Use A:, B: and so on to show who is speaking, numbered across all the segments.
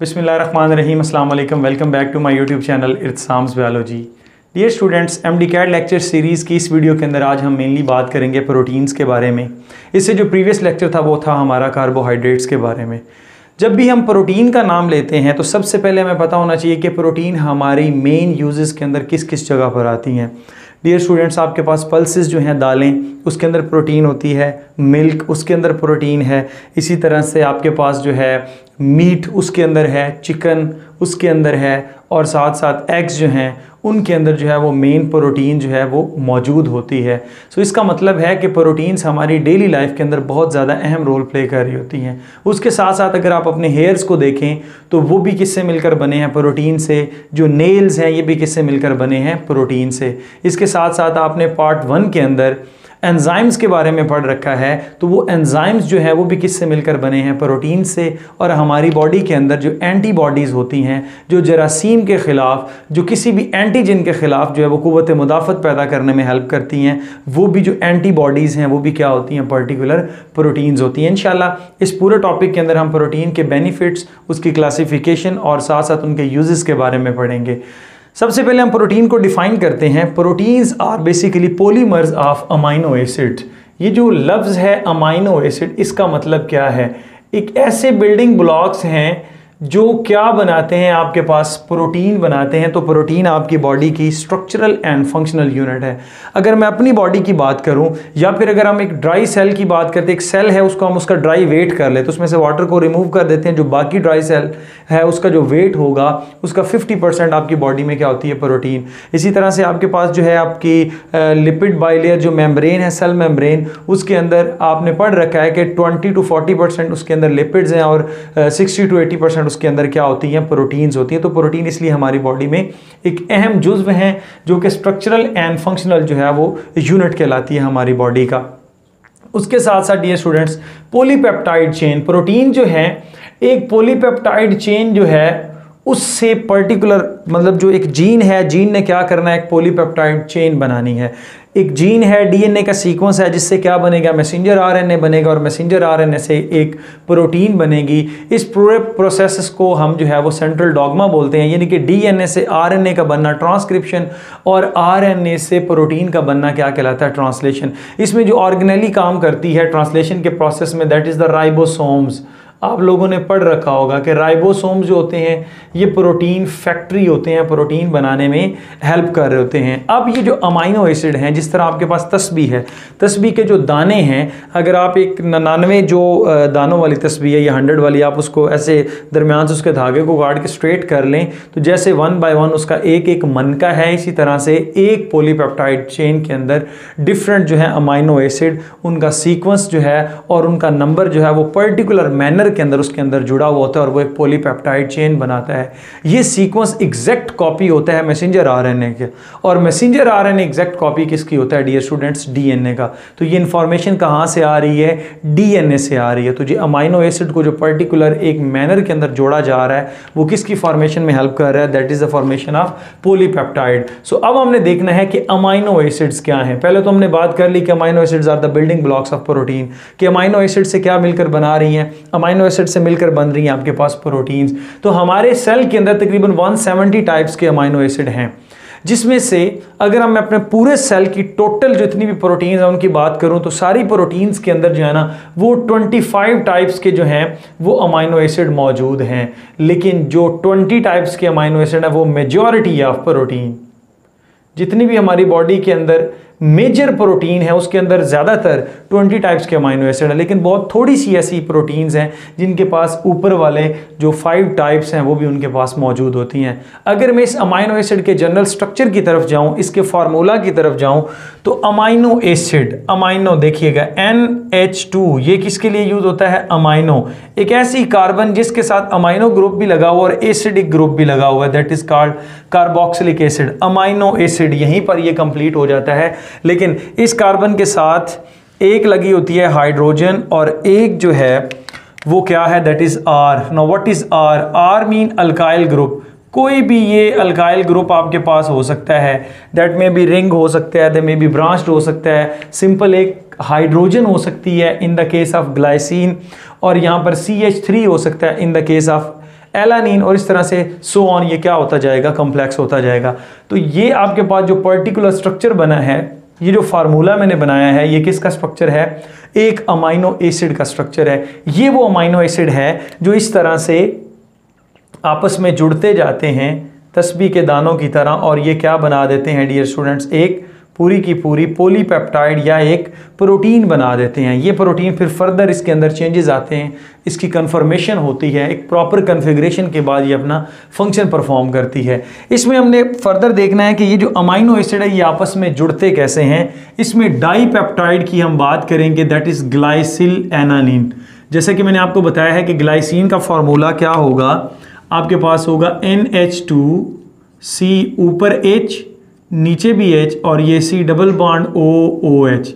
A: बिस्मिल्लाहिर्रहमानिर्रहीम, अस्सलाम वालेकुम। Welcome back to my YouTube channel Irtasam's biology. Dear students, MD-CAT lecture series की इस वीडियो के अंदर आज हम मेनली बात करेंगे प्रोटीन्स के बारे में। इससे जो प्रीवियस लेक्चर था वो था हमारा कार्बोहाइड्रेट्स के बारे में। जब भी हम प्रोटीन का नाम लेते हैं तो सबसे पहले हमें पता होना चाहिए कि प्रोटीन हमारी मेन यूजेस के अंदर किस किस जगह पर आती हैं। डियर स्टूडेंट्स, आपके पास पल्सेस जो हैं, दालें, उसके अंदर प्रोटीन होती है। मिल्क, उसके अंदर प्रोटीन है। इसी तरह से आपके पास जो है मीट, उसके अंदर है। चिकन, उसके अंदर है। और साथ साथ एग्स जो हैं उनके अंदर जो है वो मेन प्रोटीन जो है वो मौजूद होती है। सो इसका मतलब है कि प्रोटीन्स हमारी डेली लाइफ के अंदर बहुत ज़्यादा अहम रोल प्ले कर रही होती हैं। उसके साथ साथ अगर आप अपने हेयर्स को देखें तो वो भी किससे मिलकर बने हैं? प्रोटीन से। जो नेल्स हैं ये भी किससे मिलकर बने हैं? प्रोटीन से। इसके साथ साथ आपने पार्ट 1 के अंदर एंजाइम्स के बारे में पढ़ रखा है, तो वो एंजाइम्स जो है वो भी किससे मिलकर बने हैं? प्रोटीन से। और हमारी बॉडी के अंदर जो एंटीबॉडीज़ होती हैं, जो जरासीम के ख़िलाफ़, जो किसी भी एंटीजन के ख़िलाफ़ जो है वो क़ुव्वत मुदाफ़त पैदा करने में हेल्प करती हैं, वो भी जो एंटीबॉडीज़ हैं वो भी क्या होती हैं? पर्टिकुलर प्रोटीन्स होती हैं। इंशाल्लाह इस पूरे टॉपिक के अंदर हम प्रोटीन के बेनिफिट्स, उसकी क्लासिफिकेशन और साथ साथ उनके यूजेस के बारे में पढ़ेंगे। सबसे पहले हम प्रोटीन को डिफाइन करते हैं। Proteins are basically polymers of amino acid. ये जो लफ्ज़ है अमाइनो एसिड, इसका मतलब क्या है? एक ऐसे बिल्डिंग ब्लॉक्स हैं जो क्या बनाते हैं? आपके पास प्रोटीन बनाते हैं। तो प्रोटीन आपकी बॉडी की स्ट्रक्चरल एंड फंक्शनल यूनिट है। अगर मैं अपनी बॉडी की बात करूं या फिर अगर हम एक ड्राई सेल की बात करते हैं, एक सेल है उसको हम उसका ड्राई वेट कर ले तो उसमें से वाटर को रिमूव कर देते हैं, जो बाकी ड्राई सेल है उसका जो वेट होगा उसका 50% आपकी बॉडी में क्या होती है? प्रोटीन। इसी तरह से आपके पास जो है आपकी लिपिड बाइलेयर जो मेम्ब्रेन है, सेल मेम्ब्रेन, उसके अंदर आपने पढ़ रखा है कि 20 to 40% उसके अंदर लिपिड्स हैं और 60 to 80% उसके अंदर क्या होती हैं? प्रोटीन्स होती हैं। तो प्रोटीन इसलिए हमारी बॉडी में एक अहम जुज़्व हैं जो कि स्ट्रक्चरल एंड फंक्शनल जो है वो यूनिट कहलाती है हमारी बॉडी का। उसके साथ साथ dear students, polypeptide chain, protein जो है एक पॉलीपेप्टाइड चेन जो है उससे पर्टिकुलर, मतलब जो एक जीन है, जीन ने क्या करना है? एक पॉलीपेप्टाइड चेन बनानी है। एक जीन है, DNA का सीक्वेंस है, जिससे क्या बनेगा? मैसेंजर RNA बनेगा और मैसेंजर RNA से एक प्रोटीन बनेगी। इस पूरे प्रोसेस को हम जो है वो सेंट्रल डॉग्मा बोलते हैं, यानी कि DNA से RNA का बनना ट्रांसक्रिप्शन और RNA से प्रोटीन का बनना क्या कहलाता है? ट्रांसलेशन। इसमें जो ऑर्गेनेली काम करती है ट्रांसलेशन के प्रोसेस में, दैट इज़ द राइबोसोम्स। आप लोगों ने पढ़ रखा होगा कि राइबोसोम्स जो होते हैं ये प्रोटीन फैक्ट्री होते हैं, प्रोटीन बनाने में हेल्प कर रहे होते हैं। अब ये जो अमाइनो एसिड हैं, जिस तरह आपके पास तस्बीह है, तस्बीह के जो दाने हैं, अगर आप एक 99 जो दानों वाली तस्बीह है या 100 वाली, आप उसको ऐसे दरमियान से उसके धागे को काट के स्ट्रेट कर लें तो जैसे 1 by 1 उसका एक एक मनका है, इसी तरह से एक पॉलीपेप्टाइड चेन के अंदर डिफरेंट जो है अमाइनो एसिड, उनका सीक्वेंस जो है और उनका नंबर जो है वो पर्टिकुलर मैनर के अंदर उसके अंदर जुड़ा हुआ होता है और वो एक पॉलीपेप्टाइड चेन बनाता है। ये सीक्वेंस एग्जैक्ट कॉपी होता है मैसेंजर RNA के, और मैसेंजर RNA एग्जैक्ट कॉपी किसकी होता है डियर स्टूडेंट्स? DNA का। तो ये इंफॉर्मेशन कहाँ से आ रही है? DNA से आ रही है। तो ये अमाइनो एसिड को जो पर्टिकुलर एक मैनर के अंदर जोड़ा जा रहा है वो किसकी फॉर्मेशन में हेल्प कर रहा है? That is the formation of polypeptide. So अब हमने देखना है कि अमाइनो एसिड्स क्या हैं। पहले तो हमने बात कर ली कि amino acids are the building blocks of protein, कि अमाइनो एसिड से क्या मिलकर बना रही हैं? अमाइनो एसिड से मिलकर बन रही हैं आपके पास प्रोटीन्स। तो हमारे सेल के अंदर तकरीबन 170 टाइप्स के अमाइनो एसिड हैं, जिसमें से अगर हम अपने पूरे सेल की टोटल जितनी भी प्रोटीन्स हैं उनकी बात करूं तो सारी प्रोटीन्स के अंदर जो है ना वो 25 टाइप्स के जो हैं वो अमाइनो एसिड मौजूद हैं। लेकिन जो 20 टाइप्स के अमाइनो एसिड है वो मेजॉरिटी ऑफ प्रोटीन, जितनी भी हमारी बॉडी के अंदर मेजर प्रोटीन है उसके अंदर ज़्यादातर 20 टाइप्स के अमाइनो एसिड है, लेकिन बहुत थोड़ी सी ऐसी प्रोटीन्स हैं जिनके पास ऊपर वाले जो 5 टाइप्स हैं वो भी उनके पास मौजूद होती हैं। अगर मैं इस अमाइनो एसिड के जनरल स्ट्रक्चर की तरफ जाऊं, इसके फार्मूला की तरफ जाऊं, तो अमाइनो एसिड, अमाइनो देखिएगा NH2, ये किसके लिए यूज होता है? अमाइनो, एक ऐसी कार्बन जिसके साथ अमाइनो ग्रुप भी लगा हुआ और एसिडिक ग्रुप भी लगा हुआ है, that is called carboxylic acid. Amino acid यहीं पर ये कंप्लीट हो जाता है, लेकिन इस कार्बन के साथ एक लगी होती है हाइड्रोजन और एक जो है वो क्या है? That is R। Now what is R? R mean alkyl group. कोई भी ये अल्काइल ग्रुप आपके पास हो सकता है, दैट में भी रिंग हो सकता है, दैट में भी ब्रांच्ड हो सकता है, सिंपल एक हाइड्रोजन हो सकती है in the case of glycine, और यहाँ पर CH3 हो सकता है in the case of alanine, और इस तरह से सो ऑन, ये क्या होता जाएगा, कॉम्प्लेक्स होता जाएगा। तो ये आपके पास जो पर्टिकुलर स्ट्रक्चर बना है, ये जो फार्मूला मैंने बनाया है, ये किसका स्ट्रक्चर है, एक अमाइनो एसिड का स्ट्रक्चर है। ये वो अमाइनो एसिड है जो इस तरह से आपस में जुड़ते जाते हैं तस्बीह के दानों की तरह, और ये क्या बना देते हैं डियर स्टूडेंट्स, एक पूरी की पूरी पॉलीपेप्टाइड या एक प्रोटीन बना देते हैं। ये प्रोटीन फिर फर्दर इसके अंदर चेंजेस आते हैं, इसकी कन्फर्मेशन होती है, एक प्रॉपर कन्फिग्रेशन के बाद ये अपना फंक्शन परफॉर्म करती है। इसमें हमने फर्दर देखना है कि ये जो अमाइनो एसिड है ये आपस में जुड़ते कैसे हैं। इसमें डाईपेप्टाइड की हम बात करेंगे, दैट इज ग्लाइसिल एनालिन। जैसे कि मैंने आपको बताया है कि ग्लाइसिन का फॉर्मूला क्या होगा, आपके पास होगा NH2C, ऊपर H नीचे भी H, और ये C डबल बॉन्ड OOH।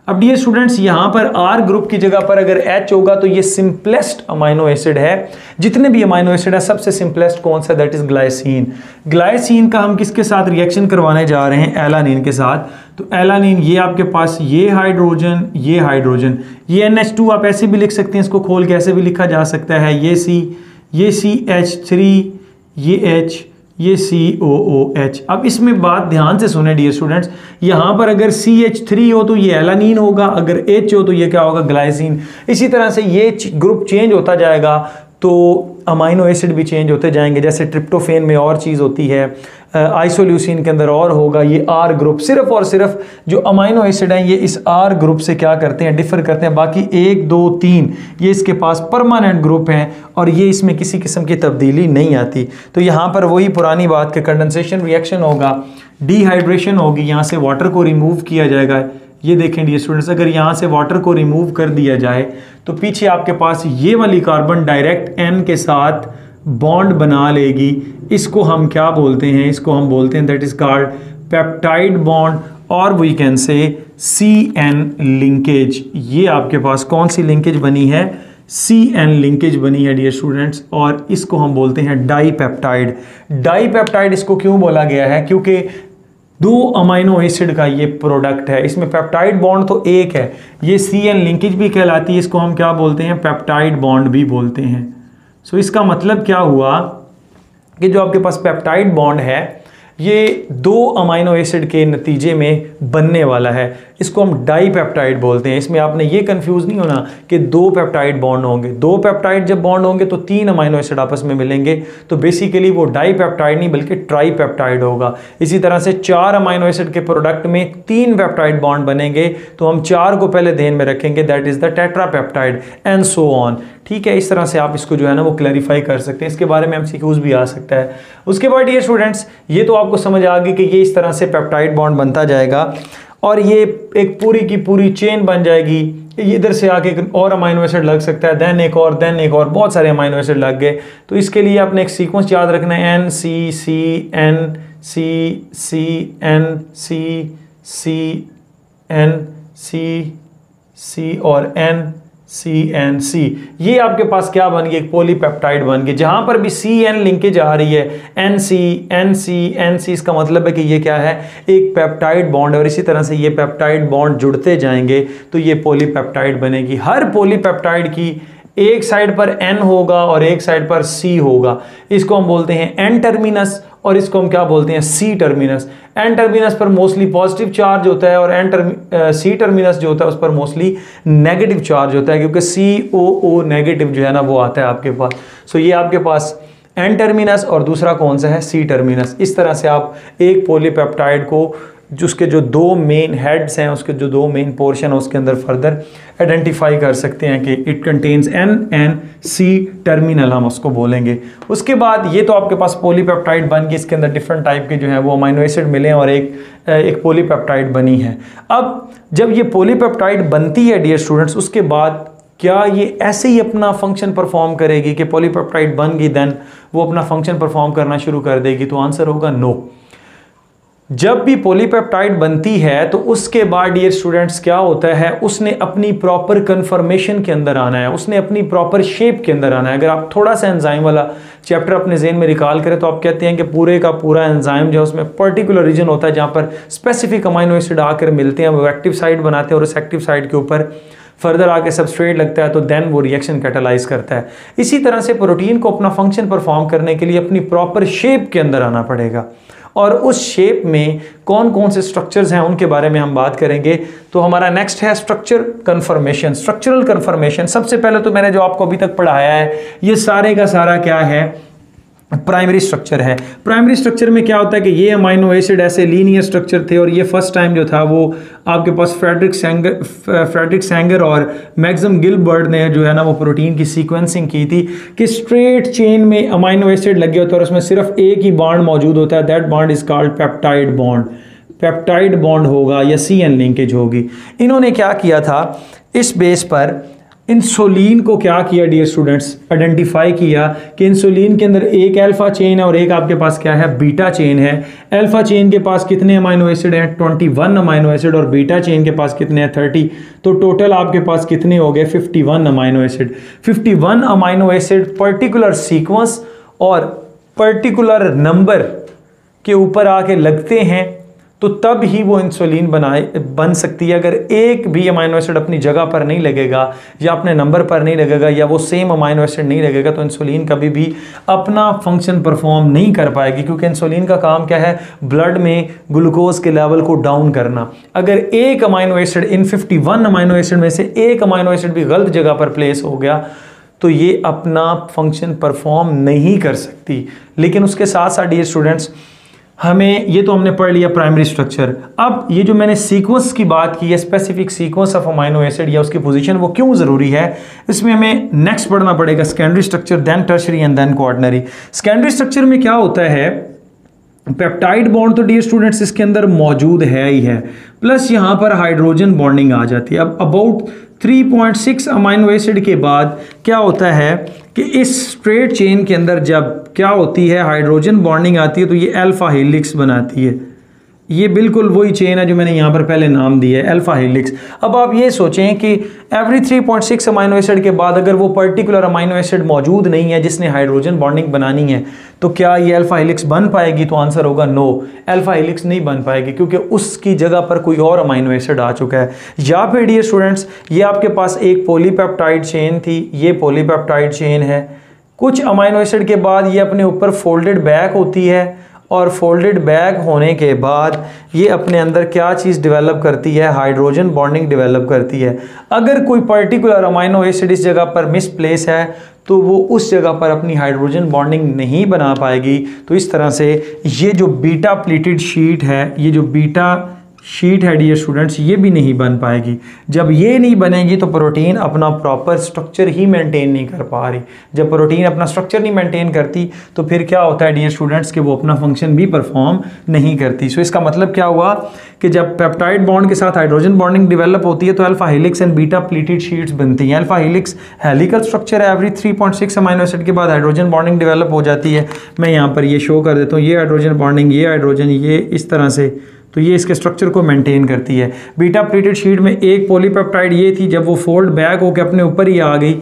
A: अब डियर स्टूडेंट्स यहाँ पर R ग्रुप की जगह पर अगर H होगा तो ये सिंपलेस्ट अमाइनो एसिड है। जितने भी अमाइनो एसिड है सबसे सिंपलेस्ट कौन सा, दैट इज ग्लाइसिन। ग्लाइसिन का हम किसके साथ रिएक्शन करवाने जा रहे हैं, एलानिन के साथ। तो एलानिन, ये आपके पास ये हाइड्रोजन, ये हाइड्रोजन, ये NH2 आप ऐसे भी लिख सकते हैं, इसको खोल के ऐसे भी लिखा जा सकता है, ये C, ये CH3, ये H, ये COOH। अब इसमें बात ध्यान से सुने डियर स्टूडेंट्स, यहाँ पर अगर CH3 हो तो ये एलानीन होगा, अगर H हो तो ये क्या होगा, ग्लाइसिन। इसी तरह से ये ग्रुप चेंज होता जाएगा तो अमाइनो एसिड भी चेंज होते जाएंगे। जैसे ट्रिप्टोफेन में और चीज़ होती है, आइसोल्यूसिन के अंदर और होगा, ये R ग्रुप। सिर्फ और सिर्फ जो अमाइनो एसिड हैं ये इस R ग्रुप से क्या करते हैं, डिफर करते हैं। बाकी 1 2 3 ये इसके पास परमानेंट ग्रुप हैं और ये इसमें किसी किस्म की तब्दीली नहीं आती। तो यहाँ पर वही पुरानी बात के कंडेंसेशन रिएक्शन होगा, डिहाइड्रेशन होगी, यहाँ से वाटर को रिमूव किया जाएगा। ये देखें डियर स्टूडेंट्स, अगर यहाँ से वाटर को रिमूव कर दिया जाए तो पीछे आपके पास ये वाली कार्बन डायरेक्ट N के साथ बॉन्ड बना लेगी। इसको हम क्या बोलते हैं, इसको हम बोलते हैं that is called peptide bond, और we can say CN linkage. ये आपके पास कौन सी लिंकेज बनी है, CN लिंकेज बनी है डियर स्टूडेंट्स, और इसको हम बोलते हैं डाईपेप्टाइड। डाईपेप्टाइड इसको क्यों बोला गया है, क्योंकि 2 अमाइनो एसिड का ये प्रोडक्ट है। इसमें पेप्टाइड बॉन्ड तो एक है, ये CN लिंकेज भी कहलाती है, इसको हम क्या बोलते हैं, पेप्टाइड बॉन्ड भी बोलते हैं। सो इसका मतलब क्या हुआ कि जो आपके पास पेप्टाइड बॉन्ड है ये 2 अमाइनो एसिड के नतीजे में बनने वाला है, इसको हम डाईपेप्टाइड बोलते हैं। इसमें आपने ये कंफ्यूज नहीं होना कि 2 पेप्टाइड बॉन्ड होंगे। 2 पेप्टाइड जब बॉन्ड होंगे तो 3 अमाइनो एसिड आपस में मिलेंगे, तो बेसिकली वो डाईपेप्टाइड नहीं बल्कि ट्राईपेप्टाइड होगा। इसी तरह से 4 अमाइनो एसिड के प्रोडक्ट में 3 पेप्टाइड बॉन्ड बनेंगे, तो हम 4 को पहले ध्यान में रखेंगे, that is the tetrapeptide and so on. ठीक है, इस तरह से आप इसको जो है ना वो क्लैरिफाई कर सकते हैं, इसके बारे में MCQs भी आ सकता है। उसके बाद ये स्टूडेंट्स, ये तो आपको समझ आ गई कि ये इस तरह से पेप्टाइड बॉन्ड बनता जाएगा और ये एक पूरी की पूरी चेन बन जाएगी। इधर से आके एक और अमाइनो एसिड लग सकता है, देन एक और, बहुत सारे अमाइनो एसिड लग गए। तो इसके लिए आपने एक सीक्वेंस याद रखना है, NCCN CCN CCN CC और NCNC। ये आपके पास क्या बन गई, एक पॉलीपेप्टाइड बन गई। जहां पर भी CN लिंकेज आ रही है, NC इसका मतलब है कि ये क्या है, एक पेप्टाइड बॉन्ड है, और इसी तरह से ये पेप्टाइड बॉन्ड जुड़ते जाएंगे तो ये पॉलीपेप्टाइड बनेगी। हर पॉलीपेप्टाइड की एक साइड पर N होगा और एक साइड पर C होगा, इसको हम बोलते हैं N टर्मिनस, और इसको हम क्या बोलते हैं, C टर्मिनस। N टर्मिनस पर मोस्टली पॉजिटिव चार्ज होता है और C टर्मिनस जो होता है उस पर मोस्टली नेगेटिव चार्ज होता है, क्योंकि COO नेगेटिव जो है ना वो आता है आपके पास। सो ये आपके पास N टर्मिनस और दूसरा कौन सा है, C टर्मिनस। इस तरह से आप एक पॉलीपेप्टाइड को जिसके जो 2 मेन हेड्स हैं, उसके जो 2 मेन पोर्शन है उसके अंदर फर्दर आइडेंटिफाई कर सकते हैं कि इट कंटेन्स NNC टर्मिनल, हम उसको बोलेंगे। उसके बाद ये तो आपके पास पॉलीपेप्टाइड बन गई, इसके अंदर डिफरेंट टाइप के जो है वो अमाइनो एसिड मिले और एक पॉलीपेप्टाइड बनी है। अब जब ये पॉलीपेप्टाइड बनती है डियर स्टूडेंट्स, उसके बाद क्या ये ऐसे ही अपना फंक्शन परफॉर्म करेगी कि पॉलीपेप्टाइड बन गई देन वो अपना फंक्शन परफॉर्म करना शुरू कर देगी? तो आंसर होगा नो। जब भी पॉलीपेप्टाइड बनती है तो उसके बाद डियर स्टूडेंट्स क्या होता है, उसने अपनी प्रॉपर कन्फर्मेशन के अंदर आना है, उसने अपनी प्रॉपर शेप के अंदर आना है। अगर आप थोड़ा सा एंजाइम वाला चैप्टर अपने ज़हन में रिकॉल करें तो आप कहते हैं कि पूरे का पूरा एंजाइम जो है उसमें पर्टिकुलर रीजन होता है जहाँ पर स्पेसिफिक अमाइनो एसिड आकर मिलते हैं, वो एक्टिव साइट बनाते हैं और उस एक्टिव साइट के ऊपर फर्दर आके सबस्ट्रेट लगता है तो देन वो रिएक्शन कैटालाइज करता है। इसी तरह से प्रोटीन को अपना फंक्शन परफॉर्म करने के लिए अपनी प्रॉपर शेप के अंदर आना पड़ेगा, और उस शेप में कौन कौन से स्ट्रक्चर्स हैं उनके बारे में हम बात करेंगे। तो हमारा नेक्स्ट है स्ट्रक्चर कन्फर्मेशन, स्ट्रक्चरल कन्फर्मेशन। सबसे पहले तो मैंने जो आपको अभी तक पढ़ाया है ये सारे का सारा क्या है, प्राइमरी स्ट्रक्चर है। प्राइमरी स्ट्रक्चर में क्या होता है कि ये अमाइनो एसिड ऐसे लीनियर स्ट्रक्चर थे, और ये फर्स्ट टाइम जो था वो आपके पास फ्रेडरिक सैंगर और मैक्सिम गिलबर्ट ने जो है ना वो प्रोटीन की सीक्वेंसिंग की थी कि स्ट्रेट चेन में अमाइनो एसिड लगे होते हैं और उसमें सिर्फ एक ही बॉन्ड मौजूद होता है, that bond is called peptide bond. Peptide bond होगा या CN लिंकेज होगी। इन्होंने क्या किया था, इस बेस पर इंसुलिन को क्या किया डियर स्टूडेंट्स, आइडेंटिफाई किया कि इंसुलिन के अंदर एक अल्फा चेन है और एक आपके पास क्या है, बीटा चेन है। अल्फा चेन के पास कितने अमाइनो एसिड हैं, 21 अमाइनो एसिड, और बीटा चेन के पास कितने हैं, 30। तो टोटल आपके पास कितने हो गए, 51 amino acid. 51 amino acid particular sequence और पर्टिकुलर नंबर के ऊपर आके लगते हैं तो तब ही वो इंसुलिन बन सकती है। अगर एक भी अमाइनो एसिड अपनी जगह पर नहीं लगेगा या अपने नंबर पर नहीं लगेगा या वो सेम अमाइनो एसिड नहीं लगेगा तो इंसुलिन कभी भी अपना फंक्शन परफॉर्म नहीं कर पाएगी, क्योंकि इंसुलिन का काम क्या है, ब्लड में ग्लूकोज के लेवल को डाउन करना। अगर एक amino acid in 51 amino acid में से एक अमाइनो एसिड भी गलत जगह पर प्लेस हो गया तो ये अपना फंक्शन परफॉर्म नहीं कर सकती। लेकिन उसके साथ साथ डियर स्टूडेंट्स हमें ये तो हमने पढ़ लिया प्राइमरी स्ट्रक्चर। अब ये जो मैंने सीक्वेंस की बात की है, specific sequence of amino acid या उसकी पोजीशन, वो क्यों ज़रूरी है, इसमें हमें नेक्स्ट पढ़ना पड़ेगा secondary structure, then tertiary and then quaternary. Secondary structure में क्या होता है, पेप्टाइड बॉन्ड तो डियर स्टूडेंट्स इसके अंदर मौजूद है ही है, प्लस यहाँ पर हाइड्रोजन बॉन्डिंग आ जाती है। अब अबाउट 3.6 अमाइनो एसिड के बाद क्या होता है कि इस स्ट्रेट चेन के अंदर जब क्या होती है, हाइड्रोजन बॉन्डिंग आती है तो ये अल्फा हेलिक्स बनाती है। ये बिल्कुल वही चेन है जो मैंने यहाँ पर पहले नाम दिया है, अल्फा हेलिक्स। अब आप ये सोचें कि एवरी 3.6 अमाइनो एसिड के बाद अगर वो पर्टिकुलर अमाइनो एसिड मौजूद नहीं है जिसने हाइड्रोजन बॉन्डिंग बनानी है तो क्या ये अल्फा हेलिक्स बन पाएगी, तो आंसर होगा नो, अल्फा हेलिक्स नहीं बन पाएगी, क्योंकि उसकी जगह पर कोई और अमाइनो एसिड आ चुका है। या फिर डियर स्टूडेंट्स ये आपके पास एक पॉलीपेप्टाइड चेन थी, ये पॉलीपेप्टाइड चेन है, कुछ अमाइनो एसिड के बाद ये अपने ऊपर फोल्डेड बैक होती है, और फोल्डेड बैक होने के बाद ये अपने अंदर क्या चीज़ डेवलप करती है, हाइड्रोजन बॉन्डिंग डेवलप करती है। अगर कोई पर्टिकुलर अमाइनो एसिड इस जगह पर मिसप्लेस है तो वो उस जगह पर अपनी हाइड्रोजन बॉन्डिंग नहीं बना पाएगी। तो इस तरह से ये जो बीटा प्लेटेड शीट है, ये जो बीटा शीट है डियर स्टूडेंट्स, ये भी नहीं बन पाएगी। जब ये नहीं बनेगी तो प्रोटीन अपना प्रॉपर स्ट्रक्चर ही मेंटेन नहीं कर पा रही। जब प्रोटीन अपना स्ट्रक्चर नहीं मेंटेन करती तो फिर क्या होता है डियर स्टूडेंट्स कि वो अपना फंक्शन भी परफॉर्म नहीं करती। सो इसका मतलब क्या हुआ कि जब पेप्टाइड बॉन्ड के साथ हाइड्रोजन बॉन्डिंग डेवलप होती है तो alpha helix and beta pleated sheets बनती हैं। अल्फा हेलिक्स हेलिकल स्ट्रक्चर है, एवरी 3.6 अमाइनो एसिड के बाद हाइड्रोजन बॉन्डिंग डेवलप हो जाती है। मैं यहाँ पर ये शो कर देता हूँ, ये हाइड्रोजन बॉन्डिंग, ये हाइड्रोजन, ये इस तरह से, तो ये इसके स्ट्रक्चर को मेंटेन करती है। बीटा प्लेटेड शीट में एक पॉलीपेप्टाइड ये थी, जब वो फोल्ड बैक होकर अपने ऊपर ही आ गई,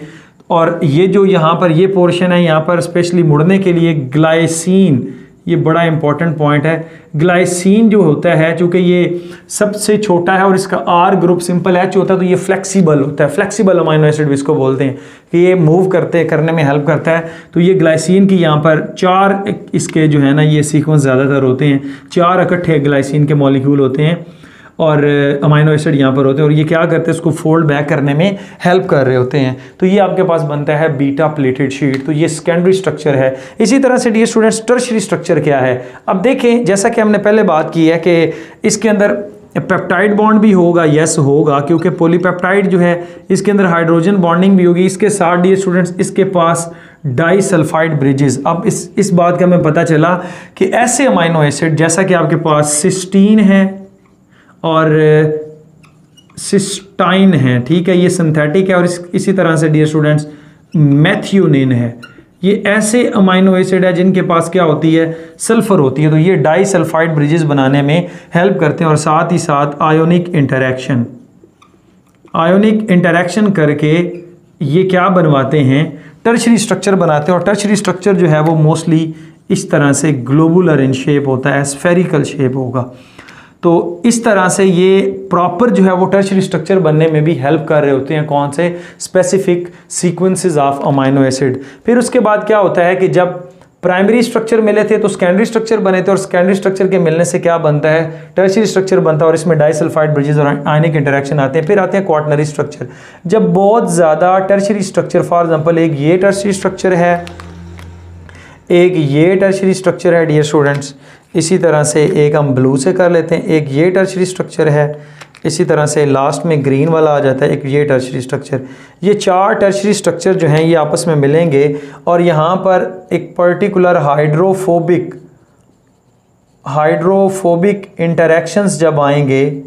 A: और ये जो यहाँ पर ये पोर्शन है, यहाँ पर स्पेशली मुड़ने के लिए ग्लाइसिन, ये बड़ा इंपॉर्टेंट पॉइंट है। ग्लाइसिन जो होता है, चूँकि ये सबसे छोटा है और इसका R ग्रुप सिंपल H होता है, तो ये फ्लेक्सिबल होता है, फ्लेक्सिबल अमाइनो एसिड इसको बोलते हैं कि ये मूव करने में हेल्प करता है। तो ये ग्लाइसिन की यहाँ पर 4 इसके जो है ना ये सीक्वेंस ज़्यादातर होते हैं, 4 इकट्ठे ग्लाइसिन के मॉलिक्यूल होते हैं और अमाइनो एसिड यहाँ पर होते हैं, और ये क्या करते हैं, इसको फोल्ड बैक करने में हेल्प कर रहे होते हैं। तो ये आपके पास बनता है बीटा प्लेटेड शीट। तो ये सेकेंडरी स्ट्रक्चर है। इसी तरह से डियर स्टूडेंट्स टर्शरी स्ट्रक्चर क्या है। अब देखें, जैसा कि हमने पहले बात की है कि इसके अंदर पेप्टाइड बॉन्ड भी होगा, यस होगा, क्योंकि पॉलीपेप्टाइड जो है इसके अंदर हाइड्रोजन बॉन्डिंग भी होगी। इसके साथ डियर स्टूडेंट्स इसके पास डाइसल्फाइड ब्रिजेस। अब इस बात का हमें पता चला कि ऐसे अमाइनो एसिड जैसा कि आपके पास सिस्टीन है और सिस्टाइन है, ठीक है, ये सिंथेटिक है, और इसी तरह से डियर स्टूडेंट्स मेथियोनिन है। ये ऐसे अमाइनो एसिड है जिनके पास क्या होती है, सल्फर होती है। तो ये डाइसल्फाइड ब्रिजेस बनाने में हेल्प करते हैं, और साथ ही साथ आयोनिक इंटरैक्शन करके ये क्या बनवाते हैं, टर्शरी स्ट्रक्चर बनाते हैं। और टर्शरी स्ट्रक्चर जो है वो मोस्टली इस तरह से ग्लोबुलर इन शेप होता है, स्फेरिकल शेप होगा। तो इस तरह से ये प्रॉपर जो है वो टर्शियरी स्ट्रक्चर बनने में भी हेल्प कर रहे होते हैं। कौन से? Specific sequences of amino acid. फिर उसके बाद क्या होता है कि जब प्राइमरी स्ट्रक्चर मिले थे तो सेकेंडरी स्ट्रक्चर बने थे, और सेकेंडरी स्ट्रक्चर के मिलने से क्या बनता है? टर्शियरी स्ट्रक्चर बनता है, और इसमें डाइसल्फाइड ब्रिजेस और आयनिक इंटरेक्शन आते हैं। फिर आते हैं क्वाटरनरी स्ट्रक्चर। जब बहुत ज़्यादा टर्शियरी स्ट्रक्चर, फॉर एग्जांपल एक ये टर्शियरी स्ट्रक्चर है, एक ये टर्शियरी स्ट्रक्चर है डियर स्टूडेंट्स, इसी तरह से एक हम ब्लू से कर लेते हैं, एक ये टर्शियरी स्ट्रक्चर है, इसी तरह से लास्ट में ग्रीन वाला आ जाता है, एक ये टर्शियरी स्ट्रक्चर। ये 4 टर्शियरी स्ट्रक्चर जो हैं ये आपस में मिलेंगे और यहाँ पर एक पर्टिकुलर हाइड्रोफोबिक इंटरेक्शंस जब आएंगे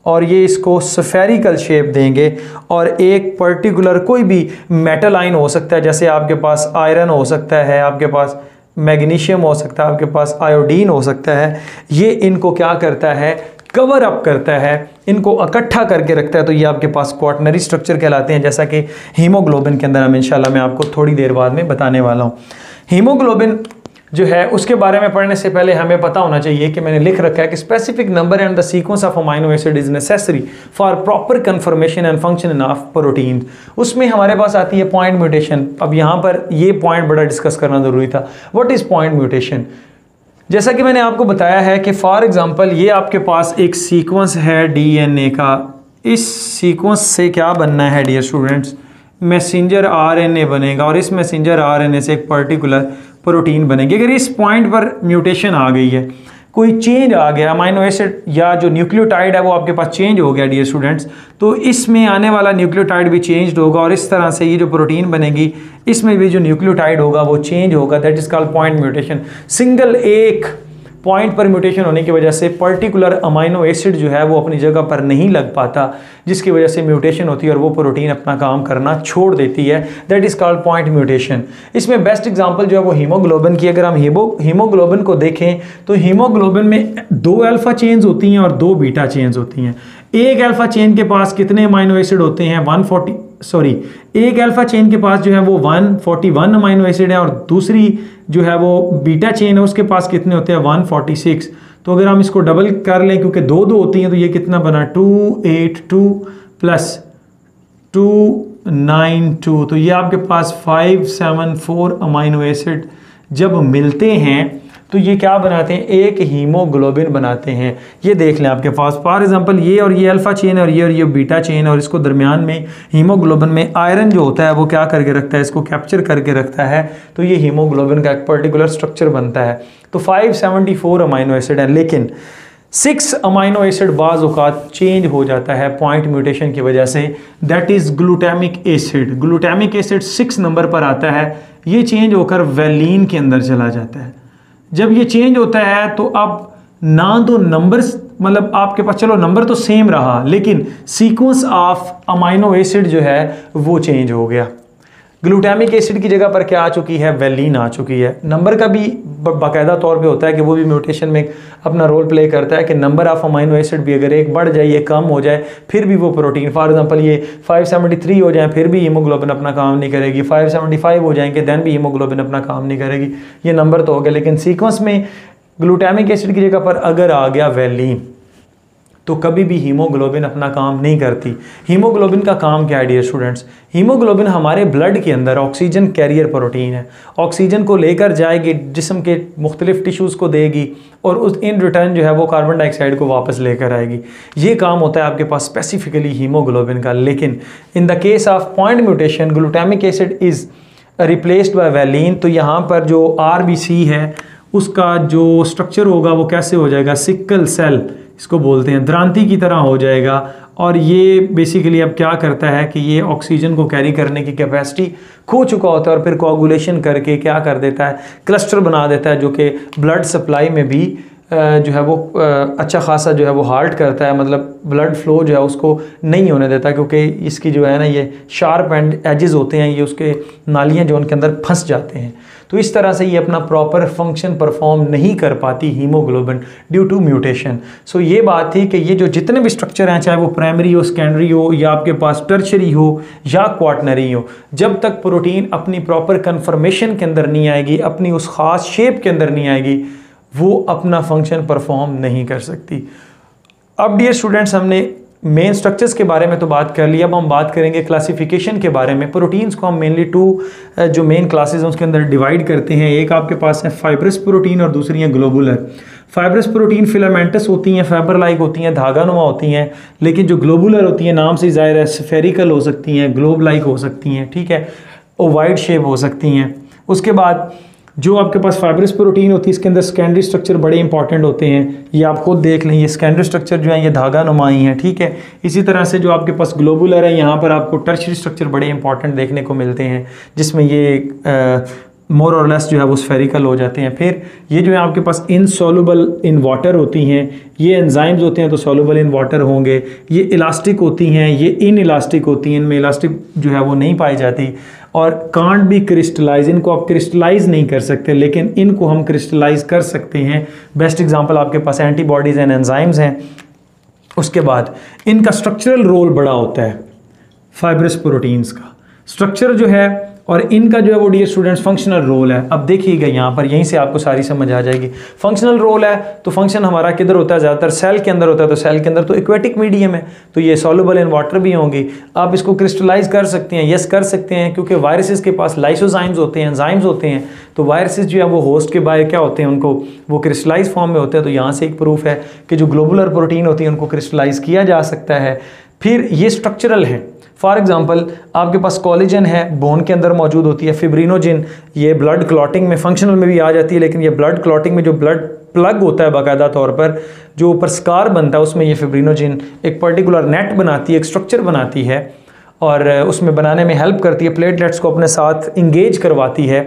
A: और ये इसको स्फेरिकल शेप देंगे, और एक पर्टिकुलर कोई भी मेटल आयन हो सकता है, जैसे आपके पास आयरन हो सकता है, आपके पास मैग्नीशियम हो सकता है, आपके पास आयोडीन हो सकता है, ये इनको क्या करता है? कवर अप करता है, इनको इकट्ठा करके रखता है। तो ये आपके पास क्वाटरनरी स्ट्रक्चर कहलाते हैं, जैसा कि हीमोग्लोबिन के अंदर हम इंशाल्लाह मैं आपको थोड़ी देर बाद में बताने वाला हूँ। हीमोग्लोबिन जो है उसके बारे में पढ़ने से पहले हमें पता होना चाहिए कि मैंने लिख रखा है कि specific number and the sequence of amino acid is necessary for proper conformation and function of protein. उसमें हमारे पास आती है पॉइंट म्यूटेशन। अब यहाँ पर ये पॉइंट बड़ा डिस्कस करना ज़रूरी था। What is point mutation? जैसा कि मैंने आपको बताया है कि फॉर एग्जांपल ये आपके पास एक सीक्वेंस है डीएनए का, इस सीक्वेंस से क्या बनना है डियर स्टूडेंट्स? मैसेंजर आरएनए बनेगा, और इस मैसेंजर आरएनए से एक पर्टिकुलर प्रोटीन बनेगी। अगर इस पॉइंट पर म्यूटेशन आ गई है, कोई चेंज आ गया, अमाइनो एसिड या जो न्यूक्लियोटाइड है वो आपके पास चेंज हो गया डियर स्टूडेंट्स, तो इसमें आने वाला न्यूक्लियोटाइड भी चेंज होगा, और इस तरह से ये जो प्रोटीन बनेगी इसमें भी जो न्यूक्लियोटाइड होगा वो चेंज होगा। That is called point mutation. Single एक पॉइंट पर म्यूटेशन होने की वजह से पर्टिकुलर अमाइनो एसिड जो है वो अपनी जगह पर नहीं लग पाता, जिसकी वजह से म्यूटेशन होती है और वो प्रोटीन अपना काम करना छोड़ देती है। That is called point mutation. इसमें बेस्ट एग्जांपल जो है वो हीमोग्लोबिन की। अगर हम हीमोग्लोबिन को देखें तो हीमोग्लोबिन में 2 अल्फा चेन्स होती हैं और 2 बीटा चेन्स होती हैं। एक अल्फा चेन के पास कितने अमाइनो एसिड होते हैं? एक अल्फा चेन के पास जो है वो 141 अमाइनो एसिड है, और दूसरी जो है वो बीटा चेन है उसके पास कितने होते हैं? 146। तो अगर हम इसको डबल कर लें, क्योंकि 2 होती हैं, तो ये कितना बना? 282 प्लस 292, तो ये आपके पास 574 अमाइनो एसिड जब मिलते हैं तो ये क्या बनाते हैं? एक हीमोग्लोबिन बनाते हैं। ये देख लें आपके पास फॉर एग्जांपल ये और ये अल्फा चेन है और ये बीटा चेन है, और इसको दरमियान में हीमोग्लोबिन में आयरन जो होता है वो क्या करके रखता है? इसको कैप्चर करके रखता है। तो ये हीमोग्लोबिन का एक पर्टिकुलर स्ट्रक्चर बनता है। तो 574 अमाइनो एसिड है, लेकिन 6 अमाइनो एसिड बाज़ औक़ात चेंज हो जाता है पॉइंट म्यूटेशन की वजह से। That is glutamic acid. Glutamic acid 6 number पर आता है, ये चेंज होकर वैलीन के अंदर चला जाता है। जब ये चेंज होता है तो अब ना तो नंबर्स, मतलब आपके पास चलो नंबर तो सेम रहा, लेकिन सीक्वेंस ऑफ अमाइनो एसिड जो है वो चेंज हो गया। ग्लूटामिक एसिड की जगह पर क्या आ चुकी है? वैलीन आ चुकी है। नंबर का भी बाकायदा तौर पे होता है कि वो भी म्यूटेशन में अपना रोल प्ले करता है कि नंबर ऑफ अमाइनो एसिड भी अगर एक बढ़ जाए, ये कम हो जाए, फिर भी वो प्रोटीन, फॉर एग्जांपल ये 573 हो जाए फिर भी हीमोग्लोबिन अपना काम नहीं करेगी, 575 हो जाएंगे दैन भी हीमोग्लोबिन अपना काम नहीं करेगी। ये नंबर तो हो गया, लेकिन सीक्वेंस में ग्लूटामिक एसिड की जगह पर अगर आ गया वैलीन तो कभी भी हीमोग्लोबिन अपना काम नहीं करती। हीमोग्लोबिन का काम क्या है डियर स्टूडेंट्स? हीमोग्लोबिन हमारे ब्लड के अंदर ऑक्सीजन कैरियर प्रोटीन है। ऑक्सीजन को लेकर जाएगी, जिस्म के मुख्तलिफ टिश्यूज़ को देगी, और उस इन रिटर्न जो है वो कार्बन डाइऑक्साइड को वापस लेकर आएगी। ये काम होता है आपके पास स्पेसिफिकली हीमोग्लोबिन का। लेकिन in the case of point mutation glutamic acid is replaced by valine, तो यहाँ पर जो RBC है उसका जो स्ट्रक्चर होगा वो कैसे हो जाएगा? सिकल सेल इसको बोलते हैं, द्रांति की तरह हो जाएगा। और ये बेसिकली अब क्या करता है कि ये ऑक्सीजन को कैरी करने की कैपेसिटी खो चुका होता है, और फिर कोआगुलेशन करके क्या कर देता है? क्लस्टर बना देता है, जो कि ब्लड सप्लाई में भी जो है वो अच्छा खासा जो है वो हाल्ट करता है, मतलब ब्लड फ्लो जो है उसको नहीं होने देता, क्योंकि इसकी जो है ना ये शार्प एंड एजेस होते हैं, ये उसके नालियाँ जो उनके अंदर फंस जाते हैं। तो इस तरह से ये अपना प्रॉपर फंक्शन परफॉर्म नहीं कर पाती हीमोग्लोबिन ड्यू टू म्यूटेशन। सो ये बात थी कि ये जो जितने भी स्ट्रक्चर हैं, चाहे वो प्राइमरी हो, सेकेंडरी हो, या आपके पास टर्शरी हो या क्वाटनरी हो, जब तक प्रोटीन अपनी प्रॉपर कन्फर्मेशन के अंदर नहीं आएगी, अपनी उस ख़ास शेप के अंदर नहीं आएगी, वो अपना फंक्शन परफॉर्म नहीं कर सकती। अब डियर स्टूडेंट्स, हमने मेन स्ट्रक्चर्स के बारे में तो बात कर लिया। अब हम बात करेंगे क्लासिफिकेशन के बारे में। प्रोटीन्स को हम मेनली टू जो मेन क्लासेस हैं उसके अंदर डिवाइड करते हैं। एक आपके पास है फाइब्रस प्रोटीन और दूसरी है ग्लोबुलर। फाइब्रस प्रोटीन फिलामेंटस होती हैं, फाइबर लाइक होती हैं, धागा नुमा होती हैं, लेकिन जो ग्लोबुलर होती हैं नाम से ज़ाहिर है स्फेरिकल हो सकती हैं, ग्लोब लाइक हो सकती हैं, ठीक है, ओवाइड शेप हो सकती हैं। उसके बाद जो आपके पास फाइब्रस प्रोटीन होती है इसके अंदर सेकेंडरी स्ट्रक्चर बड़े इंपॉर्टेंट होते हैं। ये आप खुद देख लें, ये सेकेंडरी स्ट्रक्चर जो है ये धागा नुमाई हैं, ठीक है। इसी तरह से जो आपके पास ग्लोबुलर है यहाँ पर आपको टर्शियरी स्ट्रक्चर बड़े इंपॉर्टेंट देखने को मिलते हैं, जिसमें ये मोर और लेस जो है वो स्फेरिकल हो जाते हैं। फिर ये जो है आपके पास इनसॉल्युबल इन वाटर होती हैं, ये एंजाइम्स होते हैं तो सॉल्युबल इन वाटर होंगे। ये इलास्टिक होती हैं, ये इन इलास्टिक होती हैं, इनमें इलास्टिक जो है वो नहीं पाई जाती और कांट भी क्रिस्टलाइज, इनको आप क्रिस्टलाइज नहीं कर सकते, लेकिन इनको हम क्रिस्टलाइज कर सकते हैं। बेस्ट एग्जांपल आपके पास एंटीबॉडीज़ एंड एंजाइम्स हैं। उसके बाद इनका स्ट्रक्चरल रोल बड़ा होता है, फाइब्रस प्रोटीन्स का स्ट्रक्चर जो है, और इनका जो है वो डियर स्टूडेंट्स फंक्शनल रोल है। अब देखिएगा यहाँ पर, यहीं से आपको सारी समझ आ जाएगी। फंक्शनल रोल है तो फंक्शन हमारा किधर होता है, ज़्यादातर सेल के अंदर होता है, तो सेल के अंदर तो एक्वेटिक मीडियम है तो ये सॉल्युबल इन वाटर भी होंगी। आप इसको क्रिस्टलाइज कर सकते हैं, यस कर सकते हैं, क्योंकि वायरसेस के पास लाइसोजाइम्स होते हैं, एंजाइम्स होते हैं, तो वायरसेस जो है वो होस्ट के बाहर क्या होते हैं, उनको वो क्रिस्टलाइज फॉर्म में होते हैं। तो यहाँ से एक प्रूफ है कि जो ग्लोबुलर प्रोटीन होती है उनको क्रिस्टलाइज किया जा सकता है। फिर ये स्ट्रक्चरल है। फॉर एग्जांपल आपके पास कोलेजन है, बोन के अंदर मौजूद होती है। फिब्रिनोजिन ये ब्लड क्लॉटिंग में, फंक्शनल में भी आ जाती है, लेकिन ये ब्लड क्लॉटिंग में जो ब्लड प्लग होता है बाकायदा तौर पर, जो ऊपर स्कार बनता है उसमें ये फिब्रिनोजिन एक पर्टिकुलर नेट बनाती है, एक स्ट्रक्चर बनाती है और उसमें बनाने में हेल्प करती है, प्लेटलेट्स को अपने साथ इंगेज करवाती है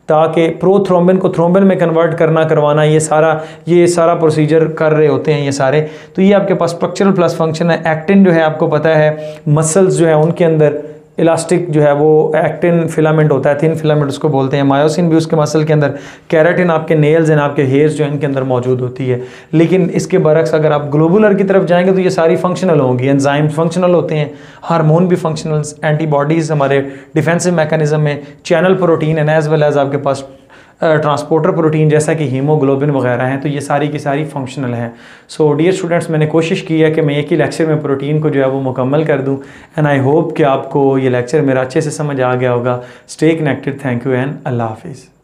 A: ताकि प्रोथ्रोम्बिन को थ्रोम्बिन में कन्वर्ट करवाना, ये सारा प्रोसीजर कर रहे होते हैं ये सारे। तो ये आपके पास स्ट्रक्चरल प्लस फंक्शन है। एक्टिन जो है आपको पता है, मसल्स जो है उनके अंदर इलास्टिक जो है वो एक्टिन फिलामेंट होता है, थिन फिलामेंट उसको बोलते हैं। मायोसिन भी उसके मसल के अंदर, केराटिन आपके नेल्स एंड आपके हेयर्स जो है इनके अंदर मौजूद होती है। लेकिन इसके बरक्स अगर आप ग्लोबुलर की तरफ जाएंगे तो ये सारी फंक्शनल होंगी। एंजाइम्स फंक्शनल होते हैं, हार्मोन भी फंक्शनल, एंटीबॉडीज़ हमारे डिफेंसिव मैकेनिज्म में, channel protein and as well as आपके पास ट्रांसपोर्टर प्रोटीन जैसा कि हीमोग्लोबिन वगैरह हैं, तो ये सारी की सारी फंक्शनल हैं। सो डियर स्टूडेंट्स, मैंने कोशिश की है कि मैं एक ही लेक्चर में प्रोटीन को जो है वो मुकम्मल कर दूं एंड आई होप कि आपको ये लेक्चर मेरा अच्छे से समझ आ गया होगा। Stay connected, thank you and अल्लाह हाफिज़।